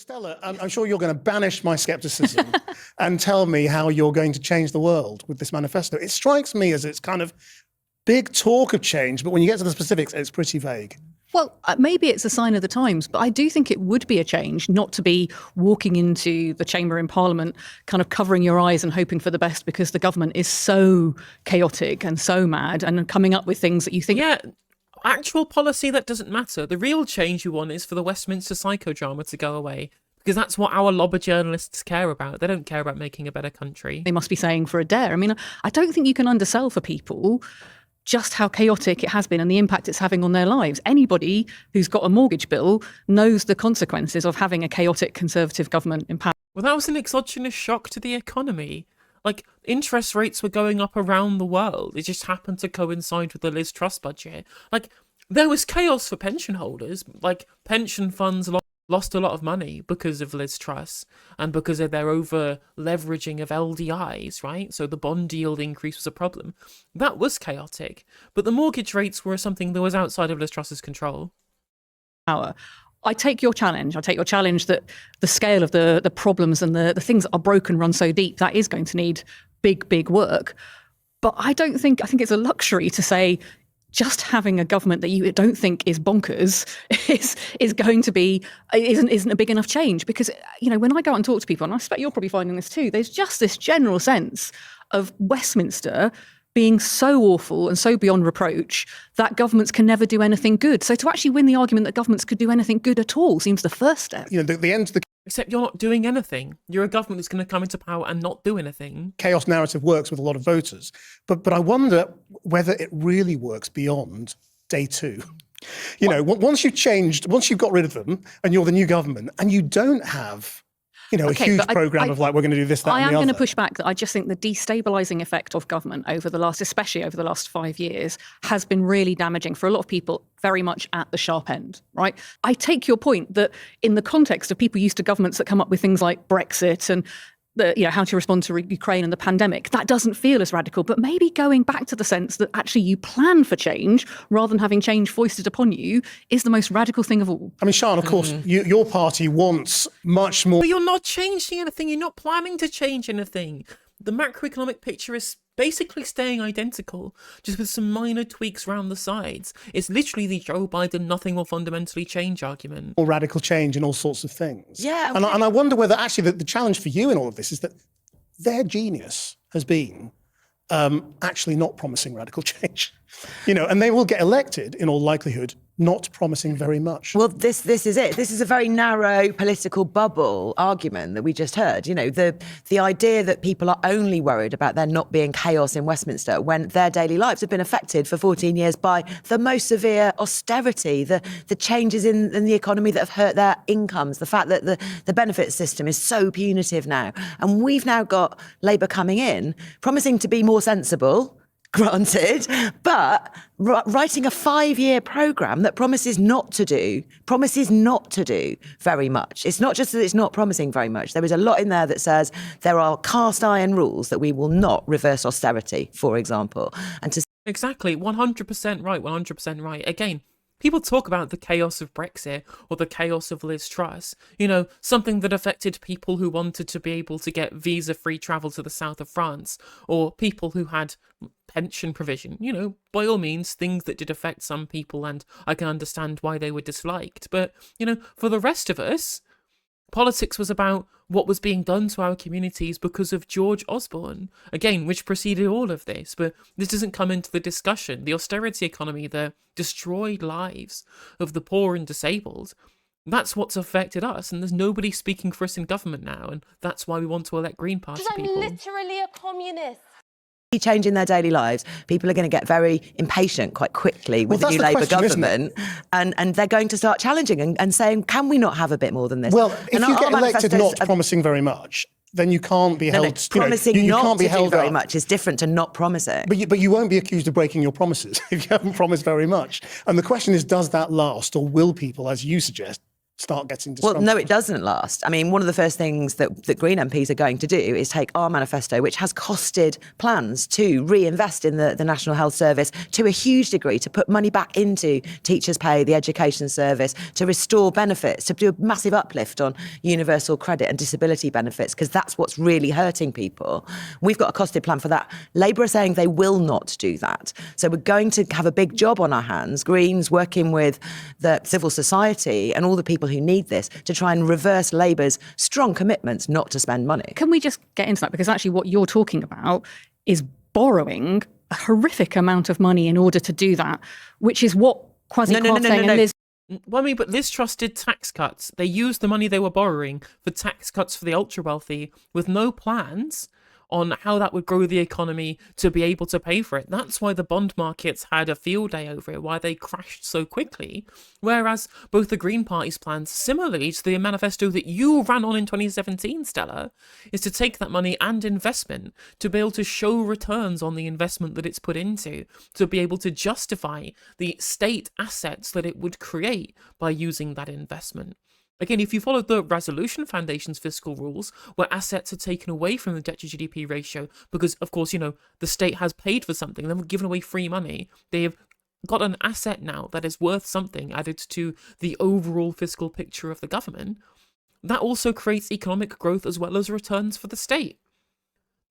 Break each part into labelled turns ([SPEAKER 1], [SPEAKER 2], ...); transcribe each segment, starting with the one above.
[SPEAKER 1] Stella, I'm sure you're going to banish my scepticism and tell me how you're going to change the world with this manifesto. It strikes me as it's kind of big talk of change, but when you get to the specifics, it's pretty vague.
[SPEAKER 2] Well, maybe it's a sign of the times, but I do think it would be a change not to be walking into the chamber in Parliament, kind of covering your eyes and hoping for the best because the government is so chaotic and so mad and coming up with things that you think...
[SPEAKER 3] Yeah, actual policy, that doesn't matter. The real change you want is for the Westminster psychodrama to go away, because that's what our lobby journalists care about. They don't care about making a better country.
[SPEAKER 2] They must be saying for a dare. I mean, I don't think you can undersell for people just how chaotic it has been and the impact it's having on their lives. Anybody who's got a mortgage bill knows the consequences of having a chaotic Conservative government in power.
[SPEAKER 3] Well, that was an exogenous shock to the economy. Like, interest rates were going up around the world. It just happened to coincide with the Liz Truss budget. Like, there was chaos for pension holders. Like, pension funds lost a lot of money because of Liz Truss and because of their over-leveraging of LDIs, right? So the bond yield increase was a problem. That was chaotic. But the mortgage rates were something that was outside of Liz Truss's control.
[SPEAKER 2] I take your challenge. I take your challenge that the scale of the problems and the things that are broken run so deep, that is going to need big, big work. But I think it's a luxury to say just having a government that you don't think is bonkers isn't a big enough change. Because, you know, when I go out and talk to people, and I expect you're probably finding this too, there's just this general sense of Westminster being so awful and so beyond reproach that governments can never do anything good. So to actually win the argument that governments could do anything good at all seems the first step.
[SPEAKER 1] You know, the end of the
[SPEAKER 3] Except you're not doing anything. You're a government that's going to come into power and not do anything.
[SPEAKER 1] chaos narrative works with a lot of voters. But I wonder whether it really works beyond day two. You know, once you've got rid of them and you're the new government and you don't have, you know, a huge program of like, we're going to do this, that, and the other.
[SPEAKER 2] I am going to push back that I just think the destabilising effect of government especially over the last 5 years, has been really damaging for a lot of people, very much at the sharp end, right? I take your point that in the context of people used to governments that come up with things like Brexit and how to respond to Ukraine and the pandemic, that doesn't feel as radical. But maybe going back to the sense that actually you plan for change rather than having change foisted upon you is the most radical thing of all.
[SPEAKER 1] I mean, Sian, of course, your party wants much more.
[SPEAKER 3] But you're not changing anything. You're not planning to change anything. The macroeconomic picture is basically staying identical, just with some minor tweaks around the sides. It's literally the Joe Biden nothing will fundamentally change argument.
[SPEAKER 1] Or radical change in all sorts of things.
[SPEAKER 4] Yeah.
[SPEAKER 1] And I wonder whether actually the challenge for you in all of this is that their genius has been actually not promising radical change. You know, and they will get elected in all likelihood not promising very much.
[SPEAKER 4] Well, this is it. This is a very narrow political bubble argument that we just heard. You know, the idea that people are only worried about there not being chaos in Westminster when their daily lives have been affected for 14 years by the most severe austerity, the changes in the economy that have hurt their incomes, the fact that the benefit system is so punitive now. And we've now got Labour coming in, promising to be more sensible, granted, but writing a 5-year programme that promises not to do very much. It's not just that it's not promising very much. There is a lot in there that says there are cast iron rules that we will not reverse austerity, for example. And
[SPEAKER 3] Exactly, 100% right, 100% right. Again, people talk about the chaos of Brexit or the chaos of Liz Truss, you know, something that affected people who wanted to be able to get visa-free travel to the south of France, or people who had pension provision, you know, by all means, things that did affect some people, and I can understand why they were disliked. But, you know, for the rest of us, politics was about what was being done to our communities because of George Osborne, again, which preceded all of this. But this doesn't come into the discussion. The austerity economy, the destroyed lives of the poor and disabled, that's what's affected us. And there's nobody speaking for us in government now. And that's why we want to elect Green Party people.
[SPEAKER 5] I'm literally a communist.
[SPEAKER 4] change in their daily lives, people are going to get very impatient quite quickly with the new Labour government, and they're going to start challenging and saying, can we not have a bit more than this?
[SPEAKER 1] Well, if you get elected not promising very much, then you can't be held...
[SPEAKER 4] promising
[SPEAKER 1] you
[SPEAKER 4] not
[SPEAKER 1] can't be
[SPEAKER 4] to
[SPEAKER 1] held
[SPEAKER 4] do very
[SPEAKER 1] up.
[SPEAKER 4] much is different to not promising.
[SPEAKER 1] But you won't be accused of breaking your promises if you haven't promised very much. And the question is, does that last, or will people, as you suggest, start getting
[SPEAKER 4] Well,
[SPEAKER 1] disgruntled.
[SPEAKER 4] no, it doesn't last. I mean, one of the first things that Green MPs are going to do is take our manifesto, which has costed plans to reinvest in the National Health Service to a huge degree, to put money back into teachers' pay, the education service, to restore benefits, to do a massive uplift on universal credit and disability benefits, because that's what's really hurting people. We've got a costed plan for that. Labour are saying they will not do that. So we're going to have a big job on our hands, Greens working with the civil society and all the people who need this to try and reverse Labour's strong commitments not to spend money.
[SPEAKER 2] Can we just get into that? Because actually what you're talking about is borrowing a horrific amount of money in order to do that, which is what Kwasi Kwarteng and Liz...
[SPEAKER 3] Well, I mean, but Liz Truss did tax cuts. They used the money they were borrowing for tax cuts for the ultra-wealthy with no plans on how that would grow the economy to be able to pay for it. That's why the bond markets had a field day over it, why they crashed so quickly. Whereas both the Green Party's plans, similarly to the manifesto that you ran on in 2017, Stella, is to take that money and investment to be able to show returns on the investment that it's put into, to be able to justify the state assets that it would create by using that investment. Again, if you follow the Resolution Foundation's fiscal rules, where assets are taken away from the debt to GDP ratio, because, of course, the state has paid for something, they've given away free money, they have got an asset now that is worth something added to the overall fiscal picture of the government, that also creates economic growth as well as returns for the state.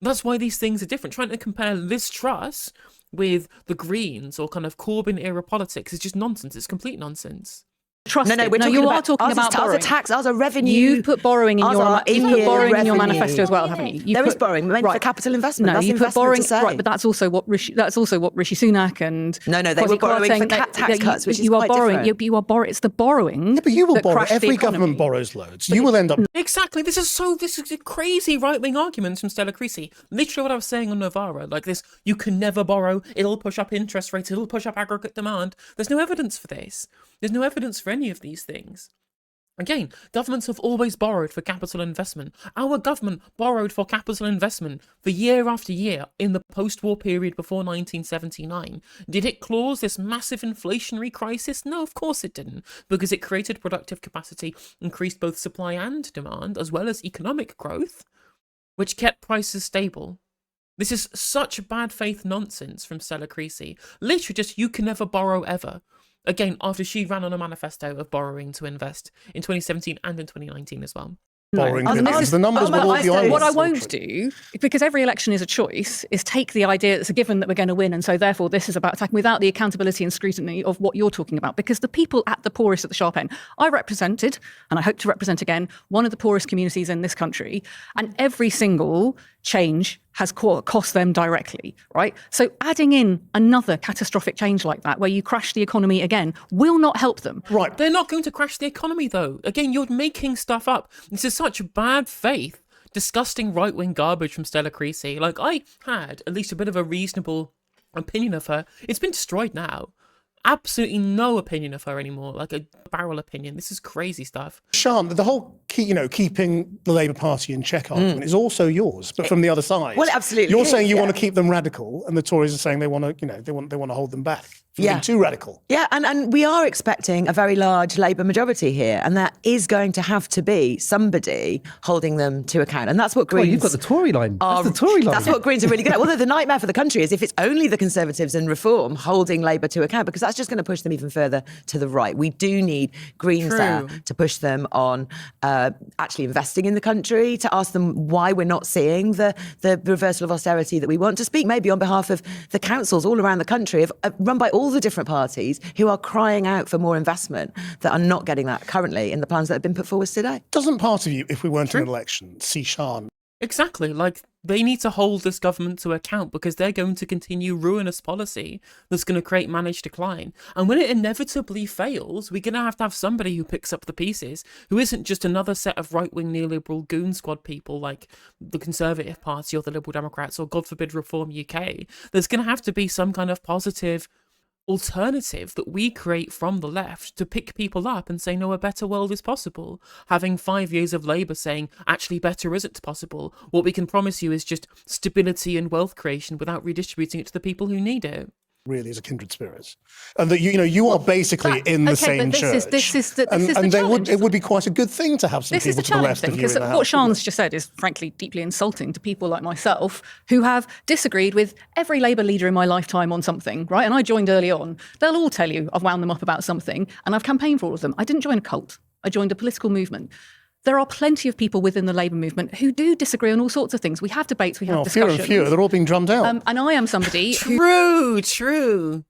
[SPEAKER 3] That's why these things are different. Trying to compare Liz Truss with the Greens or kind of Corbyn-era politics is just nonsense. It's complete nonsense.
[SPEAKER 2] Trust
[SPEAKER 4] No, we're talking
[SPEAKER 2] you
[SPEAKER 4] about
[SPEAKER 2] are talking about
[SPEAKER 4] ours
[SPEAKER 2] borrowing.
[SPEAKER 4] is tax, ours are revenue.
[SPEAKER 2] You've put borrowing in
[SPEAKER 4] Ours
[SPEAKER 2] your
[SPEAKER 4] are
[SPEAKER 2] in your
[SPEAKER 4] revenue.
[SPEAKER 2] manifesto as well, haven't you?
[SPEAKER 4] There is borrowing meant for capital investment.
[SPEAKER 2] No,
[SPEAKER 4] that's
[SPEAKER 2] you put
[SPEAKER 4] investment
[SPEAKER 2] borrowing
[SPEAKER 4] to say.
[SPEAKER 2] right, but that's also what Rishi Sunak and
[SPEAKER 4] No, they
[SPEAKER 2] Kwasi
[SPEAKER 4] were borrowing for
[SPEAKER 2] Kwarteng,
[SPEAKER 4] tax cuts, which is
[SPEAKER 2] you are
[SPEAKER 4] quite
[SPEAKER 2] borrowing.
[SPEAKER 4] different.
[SPEAKER 2] You are borrowing. It's the borrowing.
[SPEAKER 1] Yeah, but you will
[SPEAKER 2] that
[SPEAKER 1] borrow.
[SPEAKER 2] crashed the
[SPEAKER 1] Every
[SPEAKER 2] economy.
[SPEAKER 1] government borrows loads. You will end up...
[SPEAKER 3] Exactly. This is crazy right-wing arguments from Stella Creasy. Literally what I was saying on Novara, like this, you can never borrow, it'll push up interest rates, it'll push up aggregate demand. There's no evidence for this. There's no evidence for any of these things. Again, governments have always borrowed for capital investment. Our government borrowed for capital investment for year after year in the post-war period before 1979. Did it cause this massive inflationary crisis? No, of course it didn't, because it created productive capacity, increased both supply and demand, as well as economic growth, which kept prices stable. This is such bad faith nonsense from Stella Creasy. Literally just, you can never borrow ever. Again, after she ran on a manifesto of borrowing to invest in 2017 and in 2019 as well.
[SPEAKER 1] Borrowing
[SPEAKER 2] No.
[SPEAKER 1] because the numbers will all be on.
[SPEAKER 2] What I won't do, because every election is a choice, is take the idea it's a given that we're going to win, and so therefore this is about attacking without the accountability and scrutiny of what you're talking about. Because the people at the poorest at the sharp end, I represented, and I hope to represent again, one of the poorest communities in this country, and every single change has cost them directly, right? So adding in another catastrophic change like that, where you crash the economy again, will not help them.
[SPEAKER 1] Right.
[SPEAKER 3] They're not going to crash the economy, though. Again, you're making stuff up. This is such bad faith, disgusting right-wing garbage from Stella Creasy. Like, I had at least a bit of a reasonable opinion of her. It's been destroyed now. Absolutely no opinion of her anymore, like a barrel opinion. This is crazy stuff.
[SPEAKER 1] Sian, the whole keeping the Labour Party in check argument is also yours, but from the other side.
[SPEAKER 4] Well, absolutely
[SPEAKER 1] You're
[SPEAKER 4] is,
[SPEAKER 1] saying you
[SPEAKER 4] yeah.
[SPEAKER 1] want to keep them radical, and the Tories are saying they want to, they want to hold them back from being too radical.
[SPEAKER 4] Yeah, and we are expecting a very large Labour majority here, and there is going to have to be somebody holding them to account, and that's what Greens.
[SPEAKER 6] Well, you've got the Tory line. That's the Tory line.
[SPEAKER 4] That's what Greens are really good at. Well, the nightmare for the country is if it's only the Conservatives and Reform holding Labour to account, because that's just going to push them even further to the right. We do need Greens there to push them on actually investing in the country, to ask them why we're not seeing the reversal of austerity that we want, to speak maybe on behalf of the councils all around the country, run by all the different parties who are crying out for more investment that are not getting that currently in the plans that have been put forward today.
[SPEAKER 1] Doesn't part of you, if we weren't in an election, see Sian?
[SPEAKER 3] Exactly. Like, they need to hold this government to account because they're going to continue ruinous policy that's going to create managed decline. And when it inevitably fails, we're going to have somebody who picks up the pieces, who isn't just another set of right-wing neoliberal goon squad people like the Conservative Party or the Liberal Democrats or, God forbid, Reform UK. There's going to have to be some kind of positive alternative that we create from the left to pick people up and say, no, a better world is possible. Having 5 years of Labour saying, actually, better isn't possible. What we can promise you is just stability and wealth creation without redistributing it to the people who need it.
[SPEAKER 1] really is a kindred spirit, and that you are basically in the same church.
[SPEAKER 2] This is the
[SPEAKER 1] and
[SPEAKER 2] challenge.
[SPEAKER 1] it would be quite a good thing to have some
[SPEAKER 2] This is
[SPEAKER 1] people
[SPEAKER 2] the
[SPEAKER 1] to the
[SPEAKER 2] challenge
[SPEAKER 1] left
[SPEAKER 2] thing,
[SPEAKER 1] of you in
[SPEAKER 2] because
[SPEAKER 1] the
[SPEAKER 2] what
[SPEAKER 1] House.
[SPEAKER 2] Sian's just said is frankly deeply insulting to people like myself who have disagreed with every Labour leader in my lifetime on something, right? And I joined early on. They'll all tell you I've wound them up about something, and I've campaigned for all of them. I didn't join a cult. I joined a political movement. There are plenty of people within the Labour movement who do disagree on all sorts of things. We have debates, we have discussions.
[SPEAKER 1] Fewer and fewer. They're all being drummed out.
[SPEAKER 2] And I am somebody
[SPEAKER 3] True.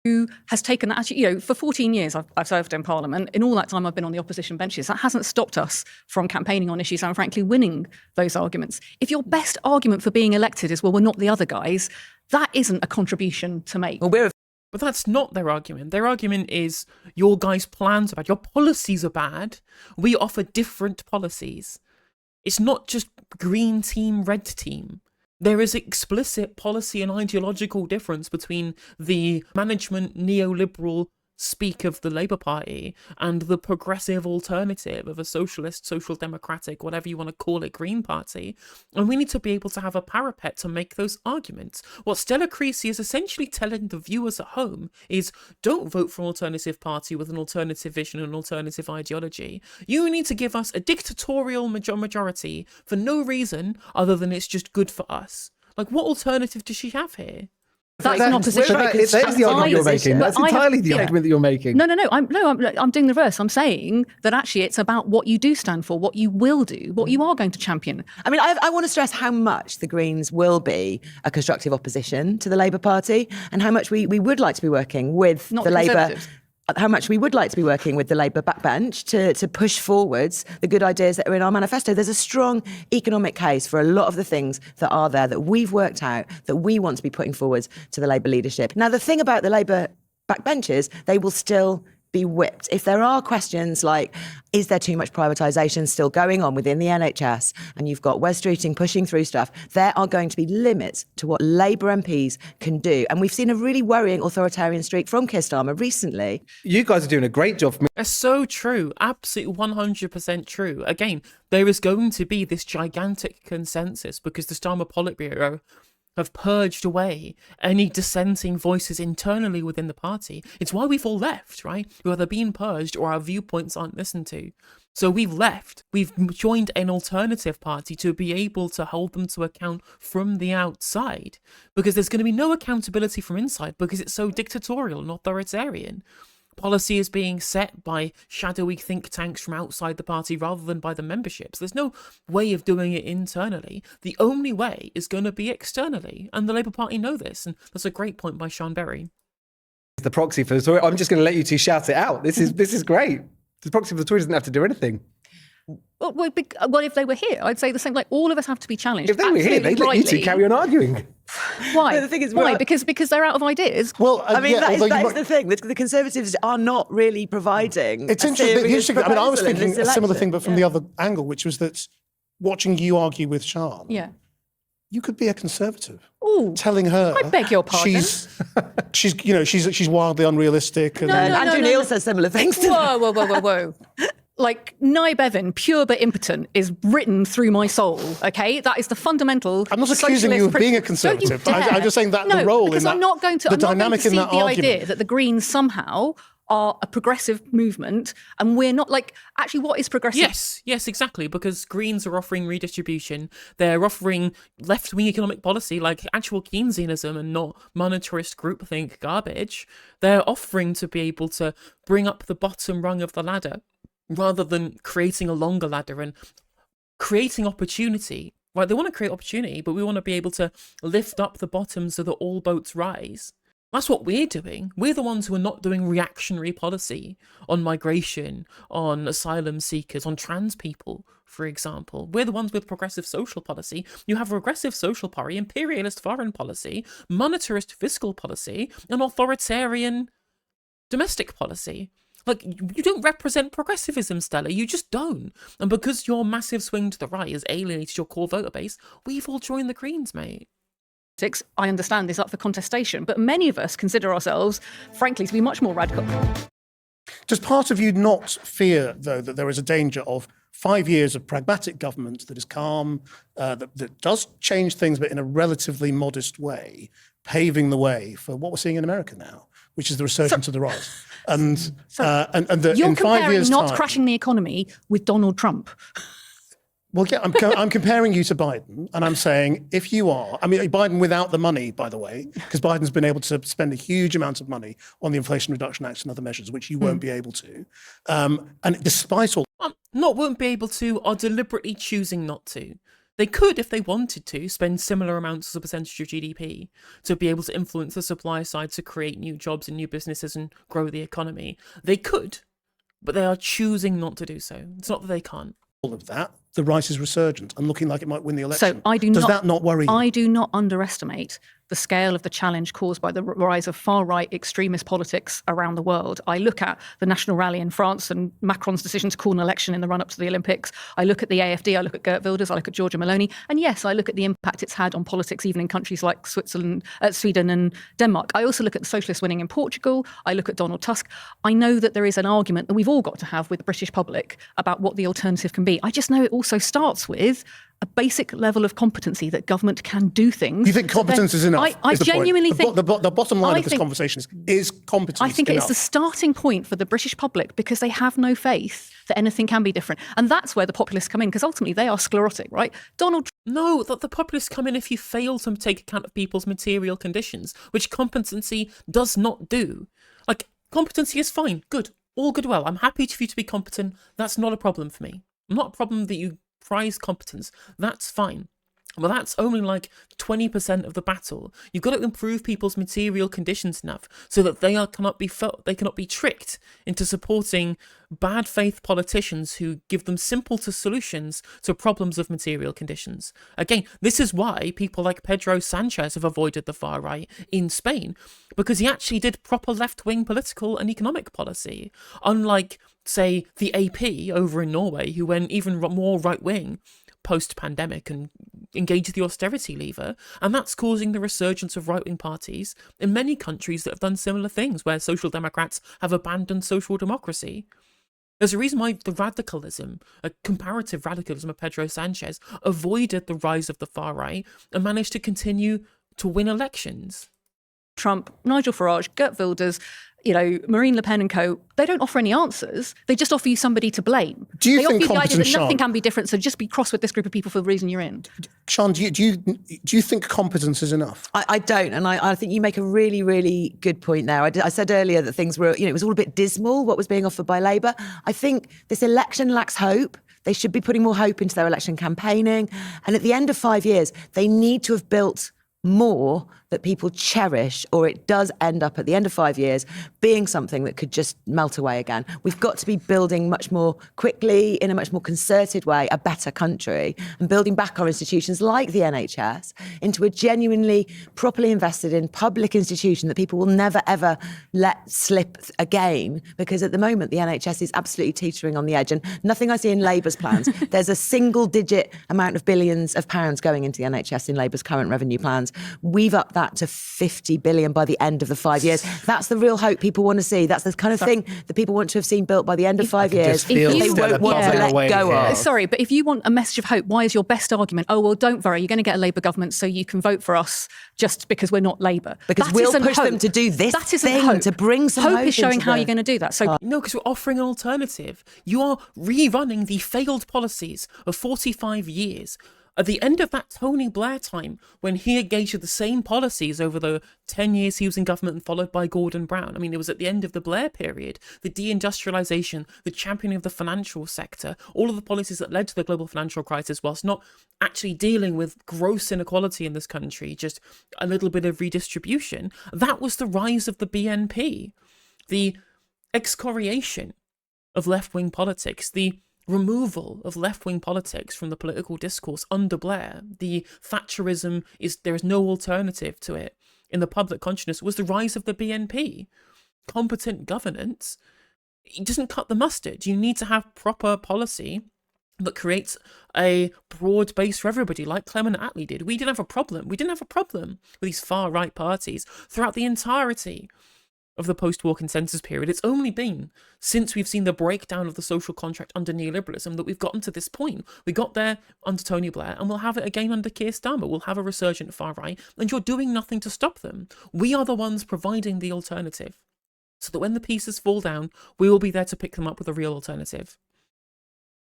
[SPEAKER 2] who has taken that, actually, for 14 years I've served in Parliament. In all that time I've been on the opposition benches. That hasn't stopped us from campaigning on issues and frankly winning those arguments. If your best argument for being elected is, well, we're not the other guys, that isn't a contribution to make.
[SPEAKER 4] Well,
[SPEAKER 3] But that's not their argument. Their argument is your guys' plans are bad, your policies are bad. We offer different policies. It's not just green team, red team. There is explicit policy and ideological difference between the management neoliberal speak of the Labour Party and the progressive alternative of a socialist, social democratic, whatever you want to call it, Green Party. And we need to be able to have a parapet to make those arguments. What Stella Creasy is essentially telling the viewers at home is, don't vote for an alternative party with an alternative vision and an alternative ideology. You need to give us a dictatorial majority for no reason other than it's just good for us. Like, what alternative does she have here?
[SPEAKER 2] That's an opposition.
[SPEAKER 6] That is the argument you're making. That's entirely the argument that you're making.
[SPEAKER 2] No. I'm doing the reverse. I'm saying that actually it's about what you do stand for, what you will do, what you are going to champion.
[SPEAKER 4] I mean, I want to stress how much the Greens will be a constructive opposition to the Labour Party, and how much we would like to be working with
[SPEAKER 2] Not
[SPEAKER 4] the Labour.
[SPEAKER 2] Conservatives.
[SPEAKER 4] How much we would like to be working with the Labour backbench to push forwards the good ideas that are in our manifesto. There's a strong economic case for a lot of the things that are there that we've worked out that we want to be putting forwards to the Labour leadership. Now, the thing about the Labour backbenchers, they will still be whipped. If there are questions like, is there too much privatisation still going on within the NHS, and you've got Wes Streeting pushing through stuff, there are going to be limits to what Labour MPs can do. And we've seen a really worrying authoritarian streak from Keir Starmer recently.
[SPEAKER 6] You guys are doing a great job.
[SPEAKER 3] That's so true. Absolutely 100% true. Again, there is going to be this gigantic consensus because the Starmer Politburo have purged away any dissenting voices internally within the party. It's why we've all left, right? We've either been purged or our viewpoints aren't listened to. So we've left. We've joined an alternative party to be able to hold them to account from the outside, because there's going to be no accountability from inside because it's so dictatorial and authoritarian. Policy is being set by shadowy think tanks from outside the party rather than by the memberships. There's no way of doing it internally. The only way is going to be externally, and the Labour Party know this, and that's a great point by Sean Berry.
[SPEAKER 6] The proxy for the Tory. I'm just going to let you two shout it out. This is great. The proxy for the Tory doesn't have to do anything.
[SPEAKER 2] Well, if they were here, I'd say the same. Like, all of us have to be challenged.
[SPEAKER 6] If they were here, they'd let you two carry on arguing.
[SPEAKER 2] Why?
[SPEAKER 4] No, the thing is,
[SPEAKER 2] why?
[SPEAKER 4] well,
[SPEAKER 2] Because they're out of ideas.
[SPEAKER 1] Well,
[SPEAKER 4] I mean, that is
[SPEAKER 1] although
[SPEAKER 4] the thing. The Conservatives are not really providing.
[SPEAKER 1] It's
[SPEAKER 4] a
[SPEAKER 1] interesting.
[SPEAKER 4] serious
[SPEAKER 1] I mean, I was
[SPEAKER 4] proposal in
[SPEAKER 1] thinking
[SPEAKER 4] this
[SPEAKER 1] a similar
[SPEAKER 4] election.
[SPEAKER 1] thing, but from the other angle, which was that watching you argue with Sian,
[SPEAKER 2] Yeah.
[SPEAKER 1] you could be a Conservative.
[SPEAKER 2] Ooh.
[SPEAKER 1] Telling her,
[SPEAKER 2] I beg your pardon.
[SPEAKER 1] she's wildly unrealistic. And
[SPEAKER 4] Andrew Neil says similar things to that.
[SPEAKER 2] Whoa. Like, Nye Bevan, pure but impotent, is written through my soul, okay? That is the fundamental
[SPEAKER 1] I'm not accusing you of
[SPEAKER 2] socialist
[SPEAKER 1] being a
[SPEAKER 2] principle. Don't you
[SPEAKER 1] Conservative. I'm
[SPEAKER 2] dare.
[SPEAKER 1] just saying that
[SPEAKER 2] no,
[SPEAKER 1] the role
[SPEAKER 2] because
[SPEAKER 1] in
[SPEAKER 2] I'm
[SPEAKER 1] that,
[SPEAKER 2] not going to,
[SPEAKER 1] the
[SPEAKER 2] I'm not going
[SPEAKER 1] dynamic
[SPEAKER 2] to
[SPEAKER 1] in
[SPEAKER 2] see
[SPEAKER 1] that
[SPEAKER 2] the
[SPEAKER 1] argument.
[SPEAKER 2] idea that the Greens somehow are a progressive movement, and we're not. Like, actually, what is progressive?
[SPEAKER 3] Yes, exactly, because Greens are offering redistribution. They're offering left-wing economic policy, like actual Keynesianism and not monetarist groupthink garbage. They're offering to be able to bring up the bottom rung of the ladder, rather than creating a longer ladder and creating opportunity. Right, they want to create opportunity, but we want to be able to lift up the bottom so that all boats rise. That's what we're doing. We're the ones who are not doing reactionary policy on migration, on asylum seekers, on trans people, for example. We're the ones with progressive social policy. You have regressive social policy, imperialist foreign policy, monetarist fiscal policy, and authoritarian domestic policy. Like, you don't represent progressivism, Stella. You just don't. And because your massive swing to the right has alienated your core voter base, we've all joined the Greens, mate.
[SPEAKER 2] I understand is up for contestation, but many of us consider ourselves, frankly, to be much more radical.
[SPEAKER 1] Does part of you not fear, though, that there is a danger of 5 years of pragmatic government that is calm, that does change things, but in a relatively modest way, paving the way for what we're seeing in America now, which is the resurgence of the right. And
[SPEAKER 2] You're
[SPEAKER 1] in 5
[SPEAKER 2] comparing
[SPEAKER 1] years'
[SPEAKER 2] not
[SPEAKER 1] time,
[SPEAKER 2] crashing the economy with Donald Trump.
[SPEAKER 1] well, yeah, I'm comparing you to Biden, and I'm saying if you are, I mean, Biden without the money, by the way, because Biden's been able to spend a huge amount of money on the Inflation Reduction Act and other measures, which you won't be able to. And despite all,
[SPEAKER 3] Not won't be able to, are deliberately choosing not to. They could, if they wanted to, spend similar amounts as a percentage of GDP to be able to influence the supply side to create new jobs and new businesses and grow the economy. They could, but they are choosing not to do so. It's not that they can't.
[SPEAKER 1] of that, the right is resurgent and looking like it might win the election.
[SPEAKER 2] So I do
[SPEAKER 1] Does
[SPEAKER 2] not,
[SPEAKER 1] that not worry you?
[SPEAKER 2] I do not underestimate the scale of the challenge caused by the rise of far-right extremist politics around the world. I look at the National Rally in France and Macron's decision to call an election in the run-up to the Olympics. I look at the AfD, I look at Geert Wilders, I look at Giorgia Meloni. And yes, I look at the impact it's had on politics, even in countries like Sweden and Denmark. I also look at the socialists winning in Portugal. I look at Donald Tusk. I know that there is an argument that we've all got to have with the British public about what the alternative can be. I just know it also starts with a basic level of competency that government can do things.
[SPEAKER 1] You think competence is enough?
[SPEAKER 2] I
[SPEAKER 1] is the point.
[SPEAKER 2] genuinely think...
[SPEAKER 1] The bottom line
[SPEAKER 2] I
[SPEAKER 1] of this
[SPEAKER 2] think-
[SPEAKER 1] conversation is competence
[SPEAKER 2] I think
[SPEAKER 1] enough?
[SPEAKER 2] it's the starting point for the British public because they have no faith that anything can be different. And that's where the populists come in, because ultimately they are sclerotic, right? Donald
[SPEAKER 3] No, that the populists come in if you fail to take account of people's material conditions, which competency does not do. Like, competency is fine, good, all good, well. I'm happy for you to be competent. That's not a problem for me. Not a problem that you prize competence. That's fine. Well, that's only like 20% of the battle. You've got to improve people's material conditions enough so that they cannot be tricked into supporting bad faith politicians who give them simple solutions to problems of material conditions. Again, this is why people like Pedro Sanchez have avoided the far right in Spain, because he actually did proper left-wing political and economic policy, unlike, say, the AP over in Norway, who went even more right-wing post-pandemic and engaged the austerity lever, and that's causing the resurgence of right-wing parties in many countries that have done similar things, where social democrats have abandoned social democracy. There's a reason why the radicalism, a comparative radicalism of Pedro Sanchez, avoided the rise of the far right and managed to continue to win elections.
[SPEAKER 2] Trump, Nigel Farage, Geert Wilders, Marine Le Pen and co, they don't offer any answers. They just offer you somebody to blame.
[SPEAKER 1] Do you
[SPEAKER 2] they
[SPEAKER 1] think
[SPEAKER 2] offer you the idea that
[SPEAKER 1] competence,
[SPEAKER 2] nothing
[SPEAKER 1] Sian-
[SPEAKER 2] can be different, so just be cross with this group of people for the reason you're in.
[SPEAKER 1] Sian, do you think competence is enough?
[SPEAKER 4] I don't, and I think you make a really, really good point there. I said earlier that things were, it was all a bit dismal, what was being offered by Labour. I think this election lacks hope. They should be putting more hope into their election campaigning. And at the end of 5 years, they need to have built more that people cherish, or it does end up at the end of 5 years being something that could just melt away again. We've got to be building much more quickly, in a much more concerted way, a better country, and building back our institutions like the NHS into a genuinely properly invested in public institution that people will never ever let slip again, because at the moment the NHS is absolutely teetering on the edge, and nothing I see in Labour's plans. There's a single digit amount of billions of pounds going into the NHS in Labour's current revenue plans. We've upped that to 50 billion by the end of the 5 years. That's the real hope people want to see. That's the kind of thing that people want to have seen built by the end of 5 years.
[SPEAKER 6] just feel
[SPEAKER 4] They
[SPEAKER 6] Stella
[SPEAKER 4] won't want to
[SPEAKER 6] bubbling
[SPEAKER 4] let
[SPEAKER 6] away
[SPEAKER 4] go
[SPEAKER 6] here.
[SPEAKER 4] of.
[SPEAKER 2] Sorry, but if you want a message of hope, why is your best argument, oh, well, don't worry, you're going to get a Labour government so you can vote for us just because we're not Labour?
[SPEAKER 4] Because
[SPEAKER 2] That
[SPEAKER 4] we'll
[SPEAKER 2] isn't
[SPEAKER 4] push
[SPEAKER 2] hope.
[SPEAKER 4] them to do this
[SPEAKER 2] That isn't
[SPEAKER 4] thing,
[SPEAKER 2] hope.
[SPEAKER 4] to bring some hope
[SPEAKER 2] is showing
[SPEAKER 4] into
[SPEAKER 2] how
[SPEAKER 4] the-
[SPEAKER 2] you're going to do that. So
[SPEAKER 3] No, because we're offering an alternative. You are rerunning the failed policies of 45 years. At the end of that Tony Blair time, when he engaged with the same policies over the 10 years he was in government and followed by Gordon Brown, I mean, it was at the end of the Blair period, the deindustrialization, the championing of the financial sector, all of the policies that led to the global financial crisis, whilst not actually dealing with gross inequality in this country, just a little bit of redistribution, that was the rise of the BNP. The excoriation of left-wing politics, the removal of left-wing politics from the political discourse under Blair, the Thatcherism there is no alternative to it in the public consciousness, was the rise of the BNP. Competent governance, it doesn't cut the mustard. You need to have proper policy that creates a broad base for everybody, like Clement Attlee did. We didn't have a problem with these far-right parties throughout the entirety of the post-war consensus period. It's only been since we've seen the breakdown of the social contract under neoliberalism that we've gotten to this point. We got there under Tony Blair, and we'll have it again under Keir Starmer. We'll have a resurgent far right, and you're doing nothing to stop them. We are the ones providing the alternative, so that when the pieces fall down, we will be there to pick them up with a real alternative.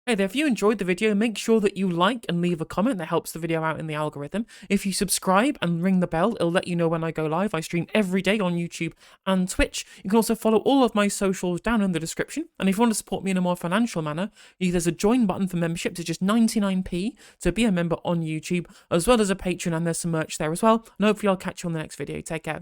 [SPEAKER 3] Hey there, if you enjoyed the video, make sure that you like and leave a comment. That helps the video out in the algorithm. If you subscribe and ring the bell, it'll let you know when I go live. I stream every day on YouTube and Twitch. You can also follow all of my socials down in the description. And if you want to support me in a more financial manner, there's a join button for membership to just 99p to be a member on YouTube, as well as a Patreon, and there's some merch there as well. And hopefully I'll catch you on the next video. Take care.